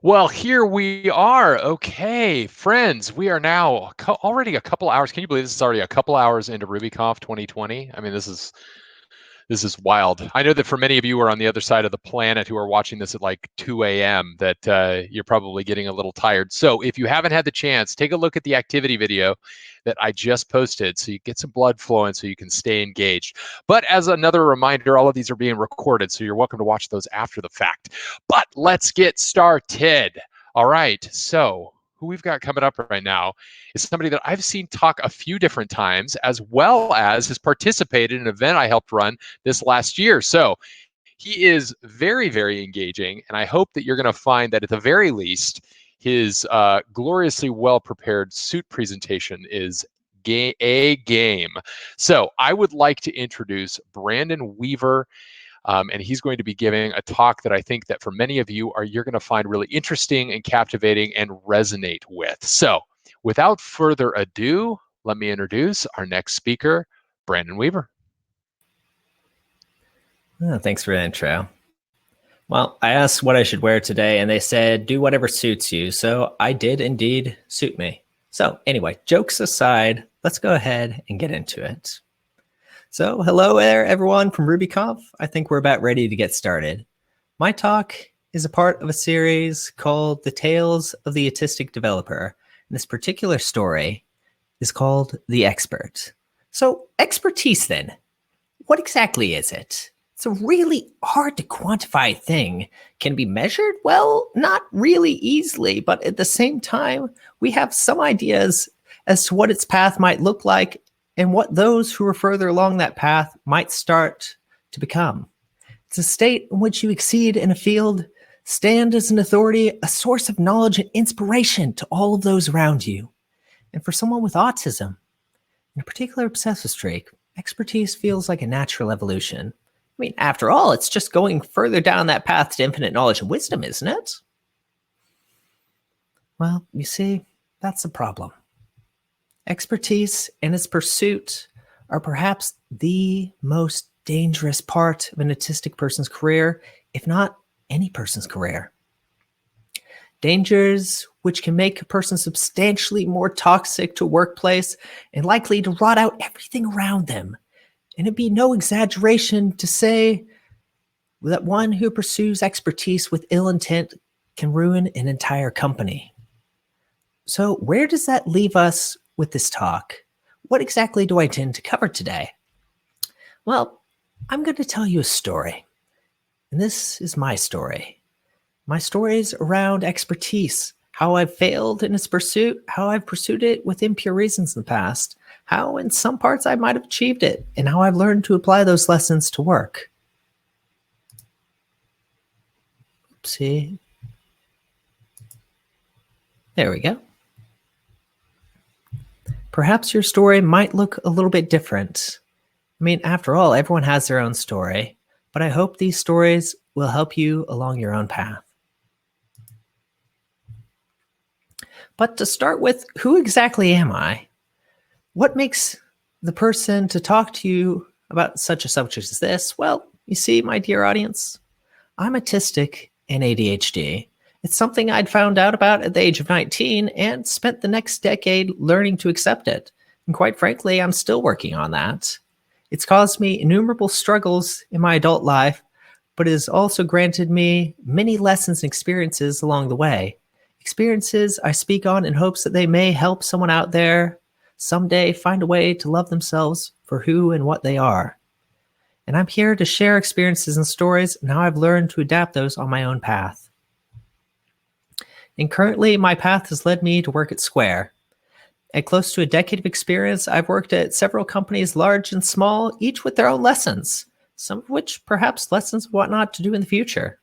Well, here we are. Okay, friends, we are now already a couple hours. Can you believe this is already a couple hours into RubyConf 2020? I mean, this is wild. I know that for many of you who are on the other side of the planet who are watching this at like 2 a.m., that you're probably getting a little tired. So if you haven't had the chance, take a look at the activity video that I just posted so you get some blood flowing so you can stay engaged. But as another reminder, all of these are being recorded, so you're welcome to watch those after the fact. But let's get started. All right, so who we've got coming up right now is somebody that I've seen talk a few different times, as well as has participated in an event I helped run this last year. So he is very, very engaging, and I hope that you're going to find that at the very least, his gloriously well-prepared suit presentation is a game. So I would like to introduce Brandon Weaver. And he's going to be giving a talk that I think that for many of you you're going to find really interesting and captivating and resonate with. So without further ado, let me introduce our next speaker, Brandon Weaver. Oh, thanks for the intro. Well, I asked what I should wear today, and they said, do whatever suits you. So I did indeed suit me. So anyway, jokes aside, let's go ahead and get into it. So hello there, everyone from RubyConf. I think we're about ready to get started. My talk is a part of a series called The Tales of the Autistic Developer. And this particular story is called The Expert. So expertise then, what exactly is it? It's a really hard to quantify thing. Can it be measured? Well, not really easily, but at the same time, we have some ideas as to what its path might look like and what those who are further along that path might start to become. It's a state in which you exceed in a field, stand as an authority, a source of knowledge and inspiration to all of those around you. And for someone with autism, in a particular obsessive streak, expertise feels like a natural evolution. I mean, after all, it's just going further down that path to infinite knowledge and wisdom, isn't it? Well, you see, that's the problem. Expertise and its pursuit are perhaps the most dangerous part of an autistic person's career, if not any person's career. Dangers which can make a person substantially more toxic to a workplace and likely to rot out everything around them. And it'd be no exaggeration to say that one who pursues expertise with ill intent can ruin an entire company. So where does that leave us with this talk? What exactly do I intend to cover today? Well, I'm going to tell you a story. And this is my story. My story is around expertise, how I've failed in its pursuit, how I've pursued it with impure reasons in the past, how in some parts I might have achieved it, and how I've learned to apply those lessons to work. Oopsie. There we go. Perhaps your story might look a little bit different. I mean, after all, everyone has their own story, but I hope these stories will help you along your own path. But to start with, who exactly am I? What makes the person to talk to you about such a subject as this? Well, you see, my dear audience, I'm autistic and ADHD. It's something I'd found out about at the age of 19 and spent the next decade learning to accept it. And quite frankly, I'm still working on that. It's caused me innumerable struggles in my adult life, but it has also granted me many lessons and experiences along the way. Experiences I speak on in hopes that they may help someone out there someday find a way to love themselves for who and what they are. And I'm here to share experiences and stories and how I've learned to adapt those on my own path. And currently, my path has led me to work at Square. At close to a decade of experience, I've worked at several companies, large and small, each with their own lessons, some of which perhaps lessons of what not to do in the future.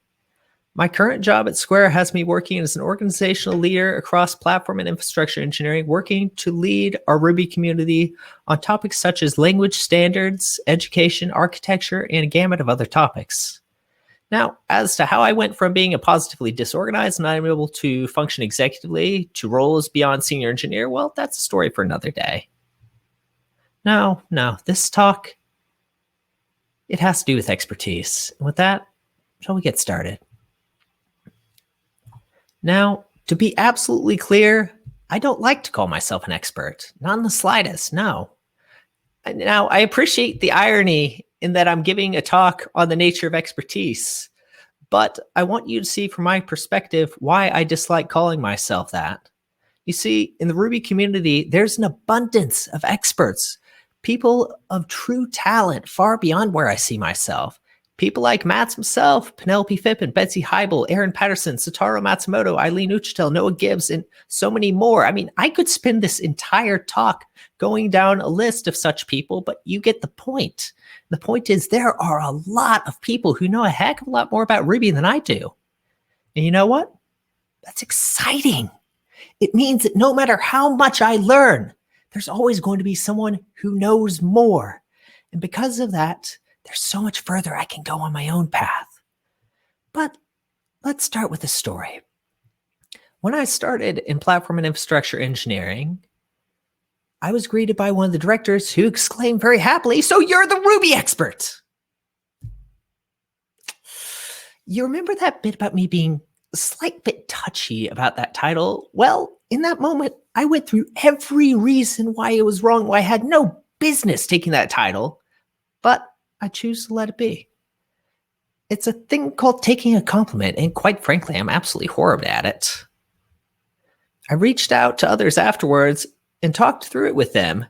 My current job at Square has me working as an organizational leader across platform and infrastructure engineering, working to lead our Ruby community on topics such as language standards, education, architecture, and a gamut of other topics. Now, as to how I went from being a positively disorganized and unable to function executively to roles beyond senior engineer, well, that's a story for another day. No, this talk, it has to do with expertise. And with that, shall we get started? Now, to be absolutely clear, I don't like to call myself an expert. Not in the slightest, no. Now, I appreciate the irony in that I'm giving a talk on the nature of expertise, but I want you to see from my perspective why I dislike calling myself that. You see, in the Ruby community, there's an abundance of experts, people of true talent far beyond where I see myself. People like Mats himself, Penelope Phippen, Betsy Heibel, Aaron Patterson, Satoru Matsumoto, Eileen Uchitel, Noah Gibbs, and so many more. I mean, I could spend this entire talk going down a list of such people, but you get the point. The point is there are a lot of people who know a heck of a lot more about Ruby than I do. And you know what? That's exciting. It means that no matter how much I learn, there's always going to be someone who knows more. And because of that, there's so much further I can go on my own path. But let's start with a story. When I started in platform and infrastructure engineering, I was greeted by one of the directors who exclaimed very happily, "So you're the Ruby expert." You remember that bit about me being a slight bit touchy about that title? Well, in that moment, I went through every reason why it was wrong, why I had no business taking that title, but I choose to let it be. It's a thing called taking a compliment, and quite frankly, I'm absolutely horrible at it. I reached out to others afterwards and talked through it with them.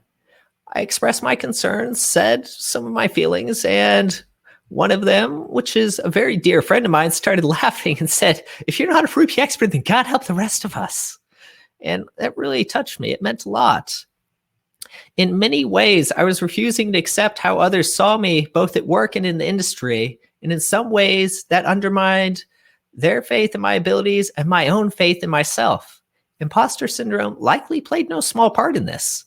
I expressed my concerns, said some of my feelings, and one of them, which is a very dear friend of mine, started laughing and said, "If you're not a Ruby expert, then God help the rest of us." And that really touched me. It meant a lot. In many ways, I was refusing to accept how others saw me, both at work and in the industry. And in some ways, that undermined their faith in my abilities and my own faith in myself. Imposter syndrome likely played no small part in this.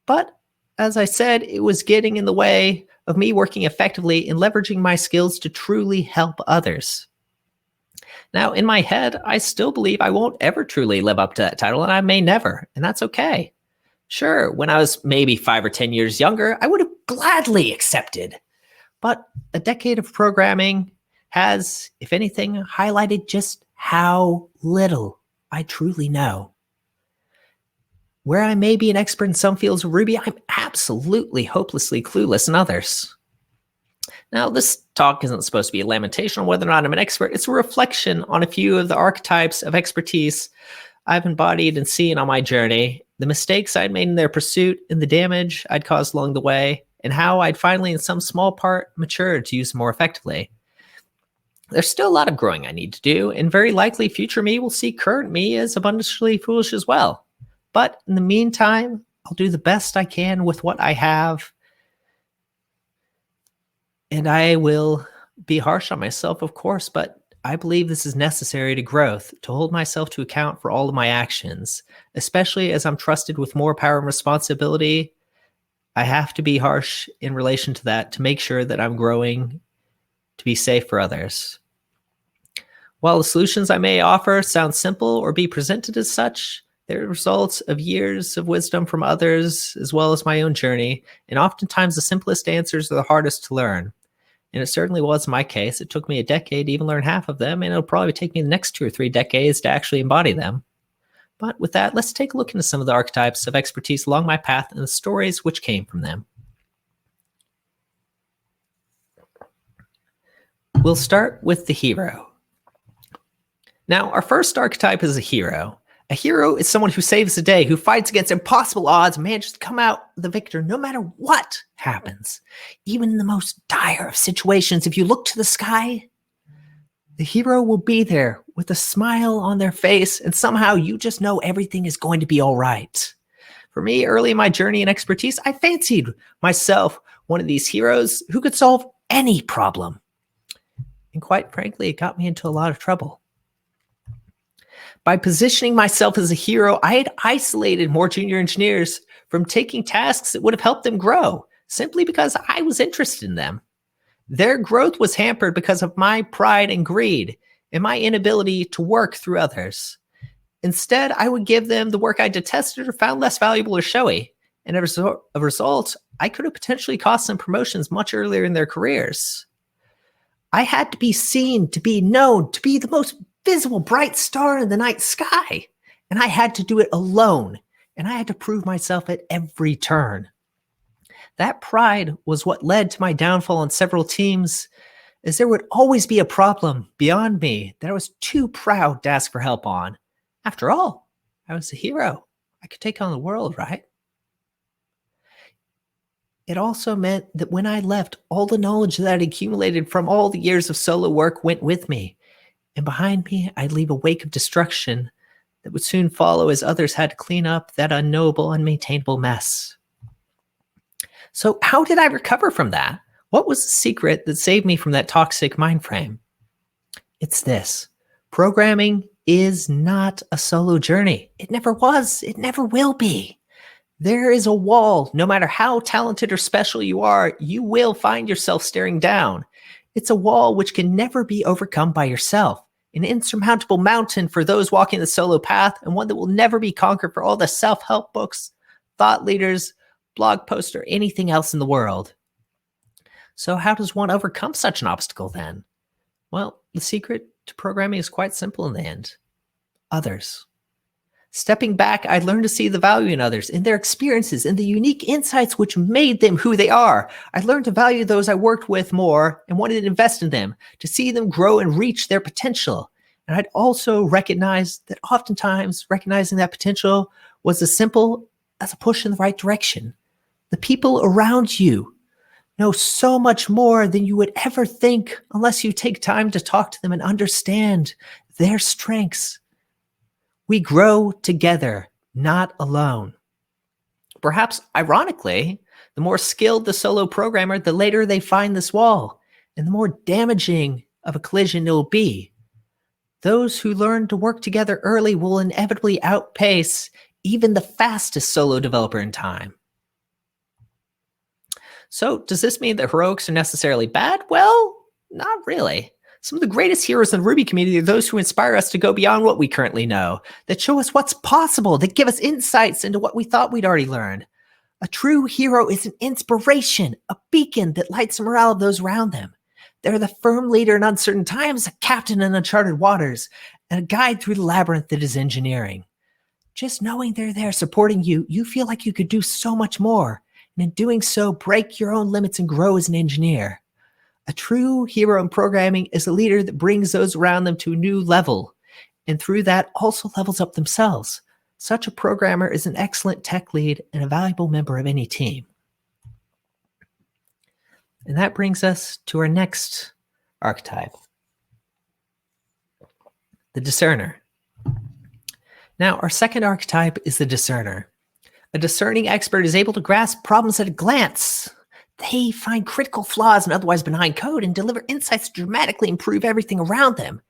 But as I said, it was getting in the way of me working effectively and leveraging my skills to truly help others. Now, in my head, I still believe I won't ever truly live up to that title, and I may never, and that's okay. Sure, when I was maybe 5 or 10 years younger, I would have gladly accepted. But a decade of programming has, if anything, highlighted just how little I truly know. Where I may be an expert in some fields of Ruby, I'm absolutely hopelessly clueless in others. Now, this talk isn't supposed to be a lamentation on whether or not I'm an expert. It's a reflection on a few of the archetypes of expertise I've embodied and seen on my journey, the mistakes I'd made in their pursuit, and the damage I'd caused along the way, and how I'd finally, in some small part, matured to use them more effectively. There's still a lot of growing I need to do, and very likely future me will see current me as abundantly foolish as well. But in the meantime, I'll do the best I can with what I have, and I will be harsh on myself, of course, but I believe this is necessary to growth, to hold myself to account for all of my actions, especially as I'm trusted with more power and responsibility. I have to be harsh in relation to that to make sure that I'm growing to be safe for others. While the solutions I may offer sound simple or be presented as such, they're results of years of wisdom from others as well as my own journey, and oftentimes the simplest answers are the hardest to learn. And it certainly was in my case. It took me a decade to even learn half of them, and it'll probably take me the next 2 or 3 decades to actually embody them. But with that, let's take a look into some of the archetypes of expertise along my path and the stories which came from them. We'll start with the hero. Now, our first archetype is a hero. A hero is someone who saves the day, who fights against impossible odds, and manages to come out the victor no matter what happens. Even in the most dire of situations, if you look to the sky, the hero will be there with a smile on their face, and somehow you just know everything is going to be all right. For me, early in my journey and expertise, I fancied myself one of these heroes who could solve any problem. And quite frankly, it got me into a lot of trouble. By positioning myself as a hero, I had isolated more junior engineers from taking tasks that would have helped them grow, simply because I was interested in them. Their growth was hampered because of my pride and greed and my inability to work through others. Instead, I would give them the work I detested or found less valuable or showy. And as a result, I could have potentially cost them promotions much earlier in their careers. I had to be seen, to be known, to be the most invisible bright star in the night sky. And I had to do it alone. And I had to prove myself at every turn. That pride was what led to my downfall on several teams, as there would always be a problem beyond me that I was too proud to ask for help on. After all, I was a hero. I could take on the world, right? It also meant that when I left, all the knowledge that I'd accumulated from all the years of solo work went with me. And behind me, I'd leave a wake of destruction that would soon follow as others had to clean up that unknowable, unmaintainable mess. So how did I recover from that? What was the secret that saved me from that toxic mind frame? It's this. Programming is not a solo journey. It never was. It never will be. There is a wall. No matter how talented or special you are, you will find yourself staring down. It's a wall which can never be overcome by yourself. An insurmountable mountain for those walking the solo path, and one that will never be conquered for all the self-help books, thought leaders, blog posts, or anything else in the world. So how does one overcome such an obstacle then? Well, the secret to programming is quite simple in the end. Others. Stepping back, I learned to see the value in others, in their experiences, in the unique insights which made them who they are. I learned to value those I worked with more and wanted to invest in them, to see them grow and reach their potential. And I'd also recognize that oftentimes recognizing that potential was as simple as a push in the right direction. The people around you know so much more than you would ever think unless you take time to talk to them and understand their strengths. We grow together, not alone. Perhaps ironically, the more skilled the solo programmer, the later they find this wall, and the more damaging of a collision it will be. Those who learn to work together early will inevitably outpace even the fastest solo developer in time. So, does this mean that heroics are necessarily bad? Well, not really. Some of the greatest heroes in the Ruby community are those who inspire us to go beyond what we currently know, that show us what's possible, that give us insights into what we thought we'd already learned. A true hero is an inspiration, a beacon that lights the morale of those around them. They're the firm leader in uncertain times, a captain in uncharted waters, and a guide through the labyrinth that is engineering. Just knowing they're there supporting you, you feel like you could do so much more, and in doing so, break your own limits and grow as an engineer. A true hero in programming is a leader that brings those around them to a new level, and through that also levels up themselves. Such a programmer is an excellent tech lead and a valuable member of any team. And that brings us to our next archetype, the discerner. Now, our second archetype is the discerner. A discerning expert is able to grasp problems at a glance. They find critical flaws in otherwise benign code and deliver insights to dramatically improve everything around them.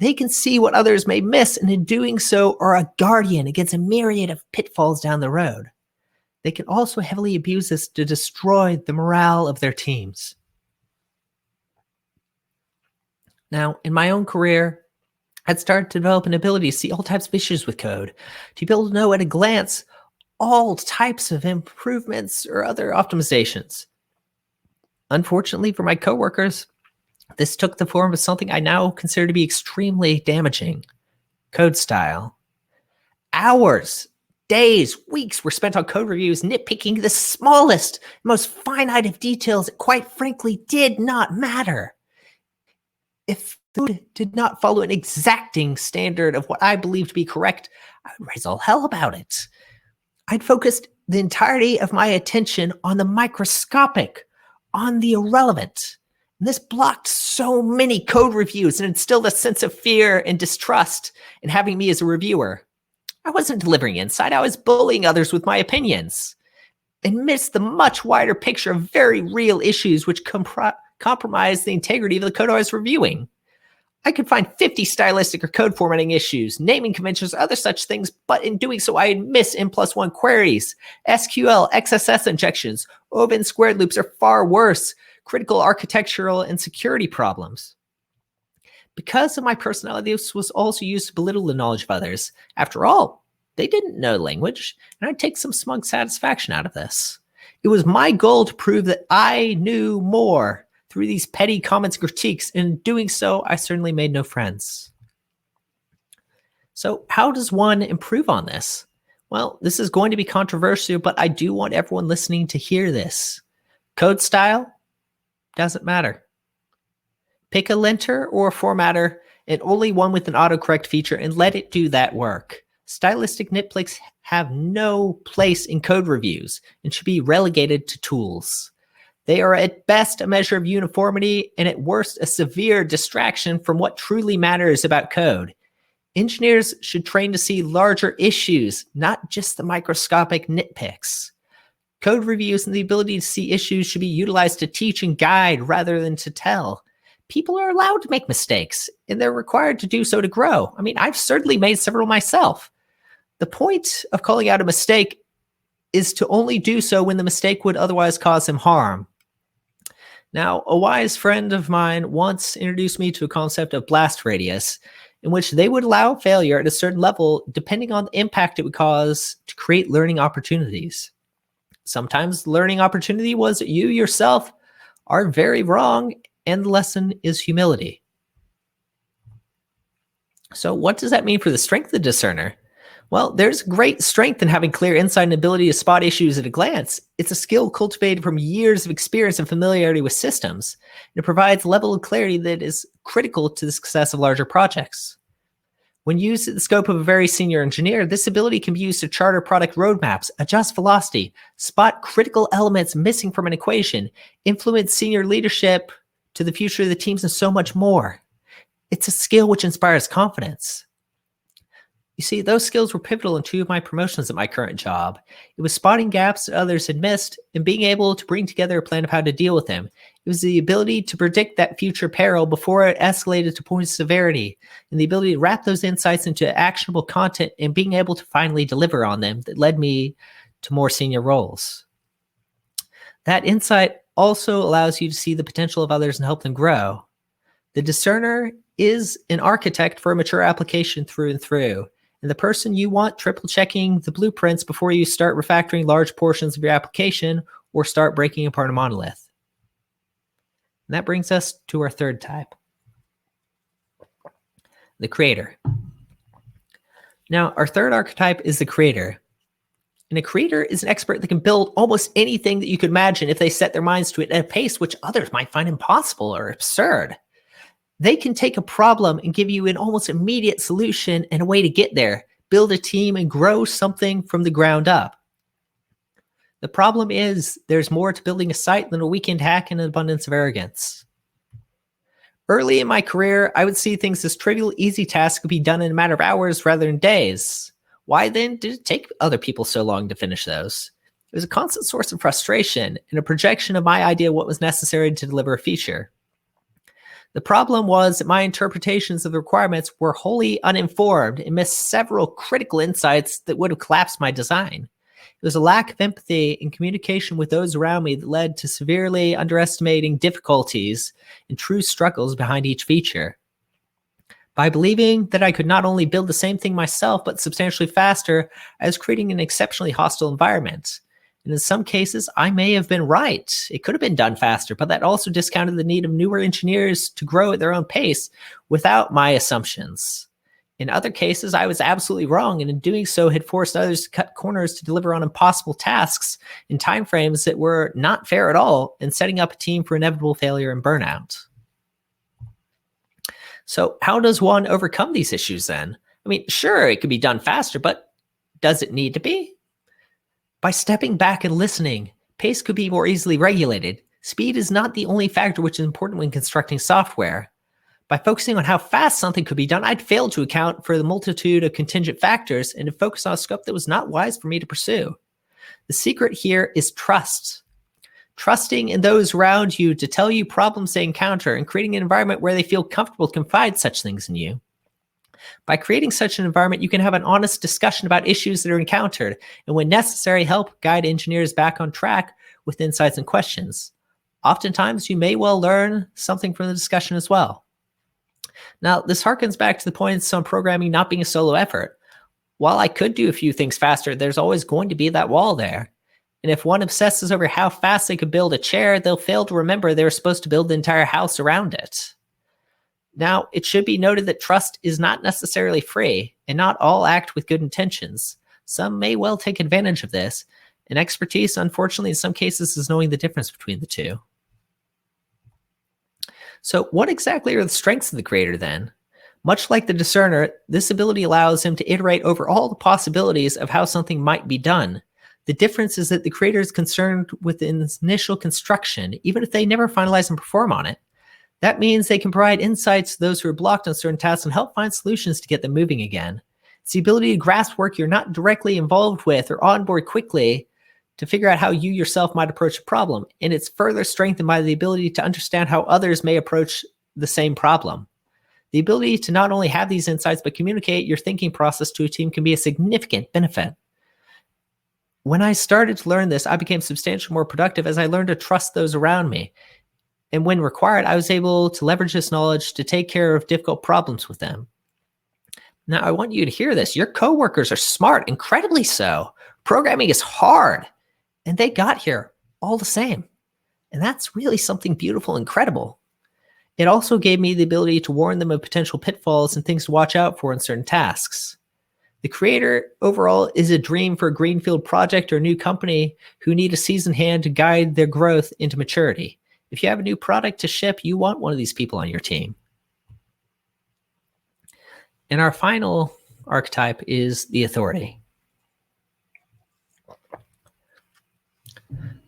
They can see what others may miss, and in doing so are a guardian against a myriad of pitfalls down the road. They can also heavily abuse this to destroy the morale of their teams. Now, in my own career, I'd started to develop an ability to see all types of issues with code, to be able to know at a glance all types of improvements or other optimizations. Unfortunately for my coworkers, this took the form of something I now consider to be extremely damaging: code style. Hours, days, weeks were spent on code reviews, nitpicking the smallest, most finite of details that quite frankly did not matter. If code did not follow an exacting standard of what I believed to be correct, I would raise all hell about it. I'd focused the entirety of my attention on the microscopic, on the irrelevant. And this blocked so many code reviews and instilled a sense of fear and distrust in having me as a reviewer. I wasn't delivering insight. I was bullying others with my opinions and missed the much wider picture of very real issues which compromised the integrity of the code I was reviewing. I could find 50 stylistic or code formatting issues, naming conventions, other such things, but in doing so, I'd miss N+1 queries, SQL, XSS injections, O()) squared loops are far worse, critical architectural and security problems. Because of my personality, this was also used to belittle the knowledge of others. After all, they didn't know language, and I'd take some smug satisfaction out of this. It was my goal to prove that I knew more through these petty comments and critiques, and in doing so, I certainly made no friends. So, how does one improve on this? Well, this is going to be controversial, but I do want everyone listening to hear this. Code style doesn't matter. Pick a linter or a formatter and only one with an autocorrect feature and let it do that work. Stylistic nitpicks have no place in code reviews and should be relegated to tools. They are at best a measure of uniformity and at worst a severe distraction from what truly matters about code. Engineers should train to see larger issues, not just the microscopic nitpicks. Code reviews and the ability to see issues should be utilized to teach and guide rather than to tell. People are allowed to make mistakes, and they're required to do so to grow. I mean, I've certainly made several myself. The point of calling out a mistake is to only do so when the mistake would otherwise cause him harm. Now, a wise friend of mine once introduced me to a concept of blast radius, in which they would allow failure at a certain level depending on the impact it would cause to create learning opportunities. Sometimes the learning opportunity was that you yourself are very wrong, and the lesson is humility. So what does that mean for the strength of the discerner? Well, there's great strength in having clear insight and ability to spot issues at a glance. It's a skill cultivated from years of experience and familiarity with systems. And it provides a level of clarity that is critical to the success of larger projects. When used at the scope of a very senior engineer, this ability can be used to charter product roadmaps, adjust velocity, spot critical elements missing from an equation, influence senior leadership to the future of the teams, and so much more. It's a skill which inspires confidence. You see, those skills were pivotal in 2 of my promotions at my current job. It was spotting gaps that others had missed and being able to bring together a plan of how to deal with them. It was the ability to predict that future peril before it escalated to points of severity, and the ability to wrap those insights into actionable content and being able to finally deliver on them that led me to more senior roles. That insight also allows you to see the potential of others and help them grow. The discerner is an architect for a mature application through and through. And the person you want triple checking the blueprints before you start refactoring large portions of your application or start breaking apart a monolith. And that brings us to our third type, the creator. Now, our third archetype is the creator. And a creator is an expert that can build almost anything that you could imagine if they set their minds to it at a pace which others might find impossible or absurd. They can take a problem and give you an almost immediate solution and a way to get there, build a team, and grow something from the ground up. The problem is there's more to building a site than a weekend hack and an abundance of arrogance. Early in my career, I would see things as trivial, easy tasks could be done in a matter of hours rather than days. Why then did it take other people so long to finish those? It was a constant source of frustration and a projection of my idea of what was necessary to deliver a feature. The problem was that my interpretations of the requirements were wholly uninformed and missed several critical insights that would have collapsed my design. It was a lack of empathy and communication with those around me that led to severely underestimating difficulties and true struggles behind each feature. By believing that I could not only build the same thing myself, but substantially faster, I was creating an exceptionally hostile environment. And in some cases, I may have been right. It could have been done faster, but that also discounted the need of newer engineers to grow at their own pace without my assumptions. In other cases, I was absolutely wrong, and in doing so had forced others to cut corners to deliver on impossible tasks in timeframes that were not fair at all, and setting up a team for inevitable failure and burnout. So how does one overcome these issues then? I mean, sure, it could be done faster, but does it need to be? By stepping back and listening, pace could be more easily regulated. Speed is not the only factor which is important when constructing software. By focusing on how fast something could be done, I'd failed to account for the multitude of contingent factors and to focus on a scope that was not wise for me to pursue. The secret here is trust. Trusting in those around you to tell you problems they encounter and creating an environment where they feel comfortable to confide such things in you. By creating such an environment, you can have an honest discussion about issues that are encountered, and when necessary, help guide engineers back on track with insights and questions. Oftentimes, you may well learn something from the discussion as well. Now, this harkens back to the points on programming not being a solo effort. While I could do a few things faster, there's always going to be that wall there. And if one obsesses over how fast they could build a chair, they'll fail to remember they were supposed to build the entire house around it. Now, it should be noted that trust is not necessarily free, and not all act with good intentions. Some may well take advantage of this, and expertise, unfortunately, in some cases, is knowing the difference between the two. So, what exactly are the strengths of the creator then? Much like the discerner, this ability allows him to iterate over all the possibilities of how something might be done. The difference is that the creator is concerned with the initial construction, even if they never finalize and perform on it. That means they can provide insights to those who are blocked on certain tasks and help find solutions to get them moving again. It's the ability to grasp work you're not directly involved with or onboard quickly to figure out how you yourself might approach a problem. And it's further strengthened by the ability to understand how others may approach the same problem. The ability to not only have these insights, but communicate your thinking process to a team can be a significant benefit. When I started to learn this, I became substantially more productive as I learned to trust those around me. And when required, I was able to leverage this knowledge to take care of difficult problems with them. Now, I want you to hear this. Your coworkers are smart, incredibly so. Programming is hard, and they got here all the same. And that's really something beautiful and incredible. It also gave me the ability to warn them of potential pitfalls and things to watch out for in certain tasks. The creator overall is a dream for a greenfield project or a new company who need a seasoned hand to guide their growth into maturity. If you have a new product to ship, you want one of these people on your team. And our final archetype is the authority.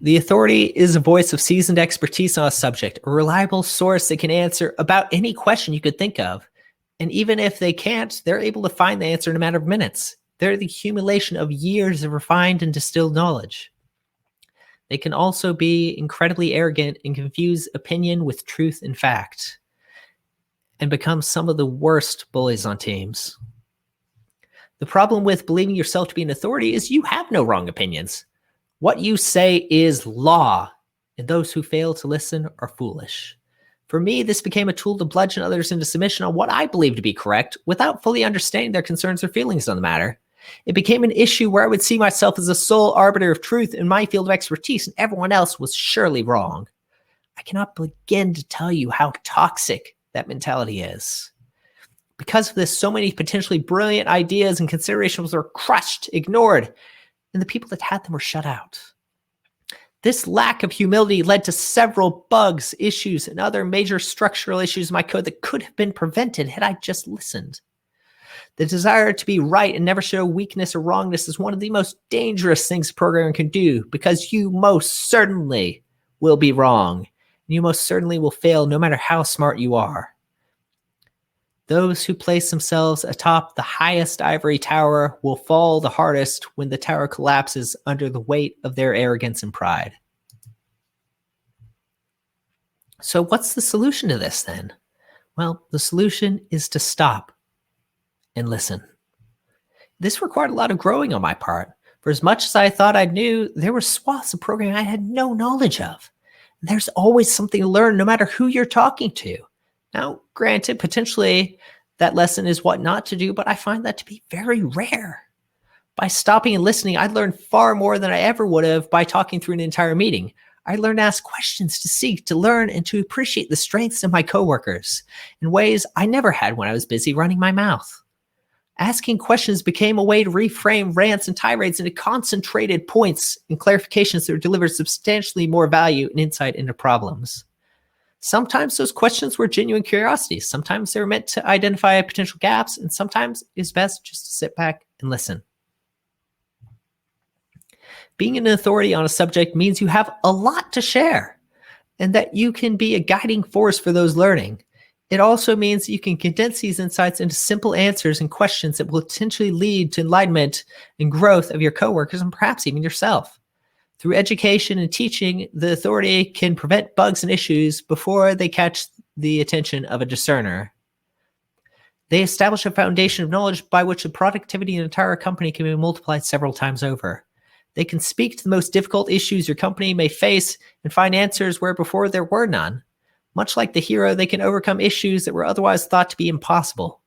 The authority is a voice of seasoned expertise on a subject, a reliable source that can answer about any question you could think of. And even if they can't, they're able to find the answer in a matter of minutes. They're the accumulation of years of refined and distilled knowledge. They can also be incredibly arrogant and confuse opinion with truth and fact, and become some of the worst bullies on teams. The problem with believing yourself to be an authority is you have no wrong opinions. What you say is law, and those who fail to listen are foolish. For me, this became a tool to bludgeon others into submission on what I believe to be correct without fully understanding their concerns or feelings on the matter. It became an issue where I would see myself as a sole arbiter of truth in my field of expertise, and everyone else was surely wrong. I cannot begin to tell you how toxic that mentality is. Because of this, so many potentially brilliant ideas and considerations were crushed, ignored, and the people that had them were shut out. This lack of humility led to several bugs, issues, and other major structural issues in my code that could have been prevented had I just listened. The desire to be right and never show weakness or wrongness is one of the most dangerous things a programmer can do, because you most certainly will be wrong. And you most certainly will fail no matter how smart you are. Those who place themselves atop the highest ivory tower will fall the hardest when the tower collapses under the weight of their arrogance and pride. So what's the solution to this then? Well, the solution is to stop and listen. This required a lot of growing on my part. For as much as I thought I knew, there were swaths of programming I had no knowledge of. And there's always something to learn no matter who you're talking to. Now, granted, potentially that lesson is what not to do, but I find that to be very rare. By stopping and listening, I learned far more than I ever would have by talking through an entire meeting. I learned to ask questions, to seek, to learn, and to appreciate the strengths of my coworkers in ways I never had when I was busy running my mouth. Asking questions became a way to reframe rants and tirades into concentrated points and clarifications that would deliver substantially more value and insight into problems. Sometimes those questions were genuine curiosities. Sometimes they were meant to identify potential gaps, and sometimes it's best just to sit back and listen. Being an authority on a subject means you have a lot to share and that you can be a guiding force for those learning. It also means that you can condense these insights into simple answers and questions that will potentially lead to enlightenment and growth of your coworkers and perhaps even yourself. Through education and teaching, the authority can prevent bugs and issues before they catch the attention of a discerner. They establish a foundation of knowledge by which the productivity of an entire company can be multiplied several times over. They can speak to the most difficult issues your company may face and find answers where before there were none. Much like the hero, they can overcome issues that were otherwise thought to be impossible.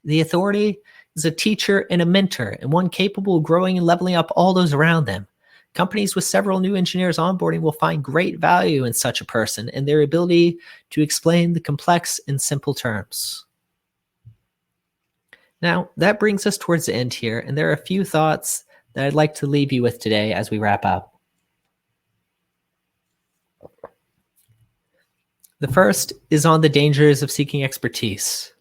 The authority is a teacher and a mentor, and one capable of growing and leveling up all those around them. Companies with several new engineers onboarding will find great value in such a person and their ability to explain the complex in simple terms. Now, that brings us towards the end here, and there are a few thoughts that I'd like to leave you with today as we wrap up. The first is on the dangers of seeking expertise.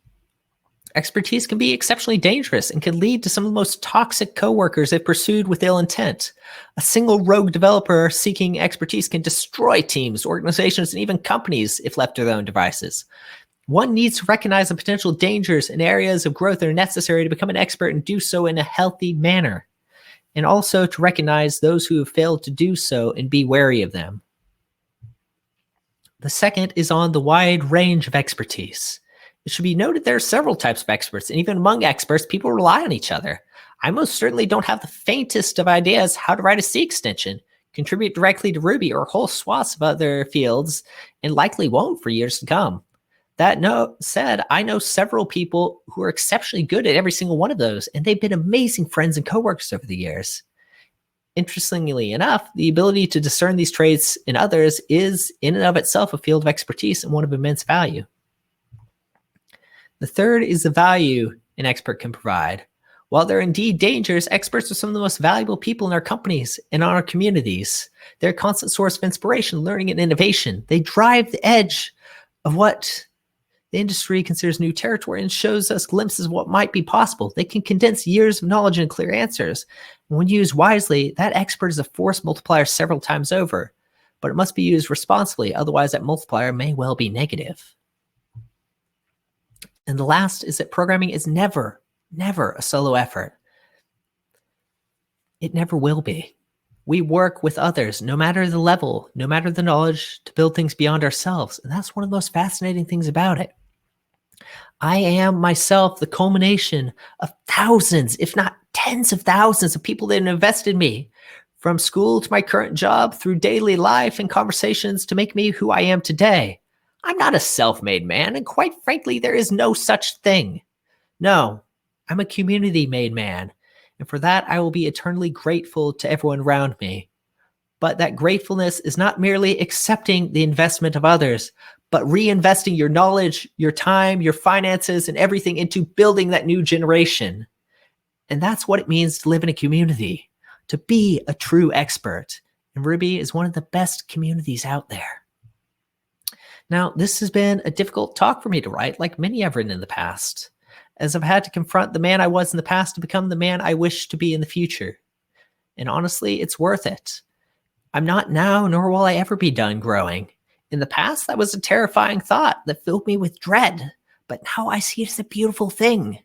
Expertise can be exceptionally dangerous and can lead to some of the most toxic coworkers if pursued with ill intent. A single rogue developer seeking expertise can destroy teams, organizations, and even companies if left to their own devices. One needs to recognize the potential dangers and areas of growth that are necessary to become an expert and do so in a healthy manner, and also to recognize those who have failed to do so and be wary of them. The second is on the wide range of expertise. It should be noted there are several types of experts, and even among experts, people rely on each other. I most certainly don't have the faintest of ideas how to write a C extension, contribute directly to Ruby or whole swaths of other fields, and likely won't for years to come. That said, I know several people who are exceptionally good at every single one of those, and they've been amazing friends and coworkers over the years. Interestingly enough, the ability to discern these traits in others is in and of itself a field of expertise and one of immense value. The third is the value an expert can provide. While there are indeed dangers, experts are some of the most valuable people in our companies and in our communities. They're a constant source of inspiration, learning, and innovation. They drive the edge of what the industry considers new territory and shows us glimpses of what might be possible. They can condense years of knowledge into clear answers. And when used wisely, that expert is a force multiplier several times over, but it must be used responsibly. Otherwise, that multiplier may well be negative. And the last is that programming is never a solo effort. It never will be. We work with others, no matter the level, no matter the knowledge, to build things beyond ourselves. And that's one of the most fascinating things about it. I am myself the culmination of thousands, if not tens of thousands of people that have invested in me, from school to my current job, through daily life and conversations to make me who I am today. I'm not a self-made man, and quite frankly, there is no such thing. No, I'm a community-made man, and for that, I will be eternally grateful to everyone around me. But that gratefulness is not merely accepting the investment of others, but reinvesting your knowledge, your time, your finances, and everything into building that new generation. And that's what it means to live in a community, to be a true expert. And Ruby is one of the best communities out there. Now, this has been a difficult talk for me to write, like many I've written in the past, as I've had to confront the man I was in the past to become the man I wish to be in the future. And honestly, it's worth it. I'm not now, nor will I ever be done growing. In the past, that was a terrifying thought that filled me with dread, but now I see it as a beautiful thing.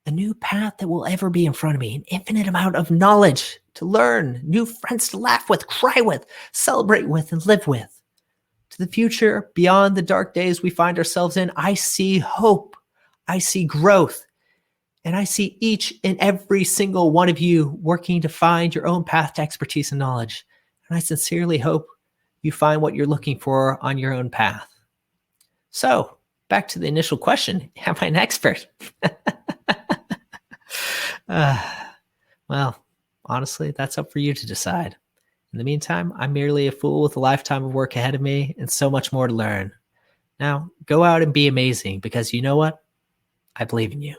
A new path that will ever be in front of me, an infinite amount of knowledge to learn, new friends to laugh with, cry with, celebrate with, and live with. To the future, beyond the dark days we find ourselves in, I see hope, I see growth, and I see each and every single one of you working to find your own path to expertise and knowledge. And I sincerely hope you find what you're looking for on your own path. So, back to the initial question, am I an expert? Well, honestly, that's up for you to decide. In the meantime, I'm merely a fool with a lifetime of work ahead of me and so much more to learn. Now, go out and be amazing, because you know what? I believe in you.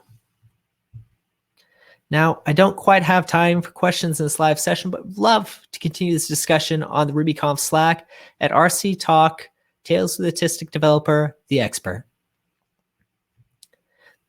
Now, I don't quite have time for questions in this live session, but would love to continue this discussion on the RubyConf Slack at RC Talk, Tales of the Autistic Developer, the Expert.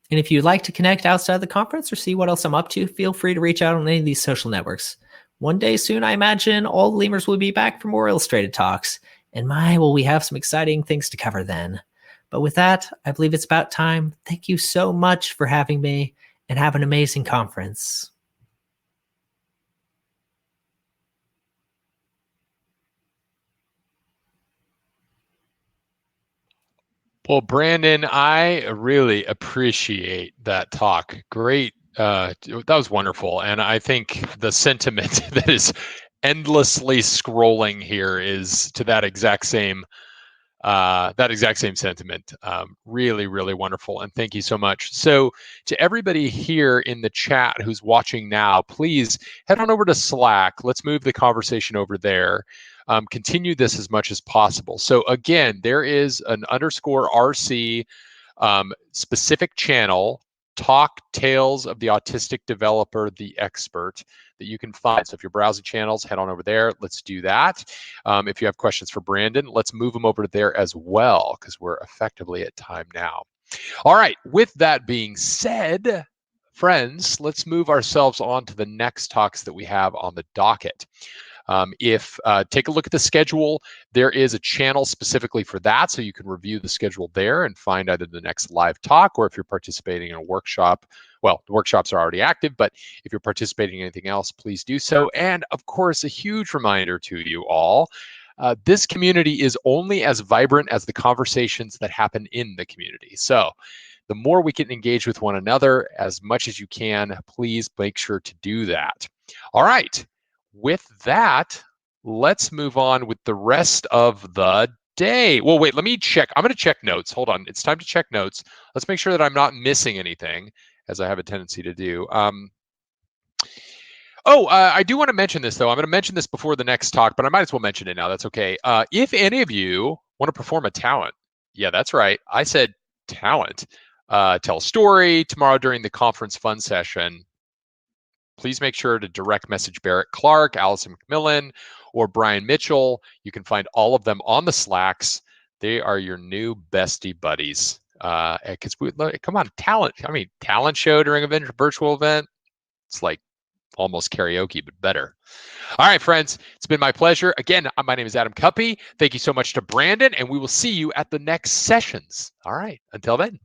And if you'd like to connect outside the conference or see what else I'm up to, feel free to reach out on any of these social networks. One day soon, I imagine all the lemurs will be back for more illustrated talks. And my, will we have some exciting things to cover then. But with that, I believe it's about time. Thank you so much for having me, and have an amazing conference. Well, Brandon, I really appreciate that talk. Great. That was wonderful. And I think the sentiment that is endlessly scrolling here is to that exact same That exact same sentiment. Really, really wonderful. And thank you so much. So to everybody here in the chat who's watching now, please head on over to Slack. Let's move the conversation over there. Continue this as much as possible. So again, there is an _RC specific channel, Talk Tales of the Autistic Developer, the Expert, that you can find. So if you're browsing channels, head on over there. Let's do that. If you have questions for Brandon, let's move them over there as well, because we're effectively at time now. All right, with that being said, friends, let's move ourselves on to the next talks that we have on the docket. Take a look at the schedule, there is a channel specifically for that, so you can review the schedule there and find either the next live talk, or if you're participating in a workshop, well, the workshops are already active, but if you're participating in anything else, please do so. And of course, a huge reminder to you all, this community is only as vibrant as the conversations that happen in the community. So the more we can engage with one another as much as you can, please make sure to do that. All right. With that, let's move on with the rest of the day. Well, wait, let me check. I'm going to check notes. Hold on. It's time to check notes. Let's make sure that I'm not missing anything, as I have a tendency to do. I do want to mention this, though. I'm going to mention this before the next talk, but I might as well mention it now. That's okay. If any of you want to perform a talent, yeah, that's right. I said talent. Tell a story tomorrow during the conference fun session. Please make sure to direct message Barrett Clark, Allison McMillan, or Brian Mitchell. You can find all of them on the Slacks. They are your new bestie buddies. Because come on, talent. I mean, talent show during a virtual event. It's like almost karaoke, but better. All right, friends, it's been my pleasure. Again, my name is Adam Cuppy. Thank you so much to Brandon, and we will see you at the next sessions. All right, until then.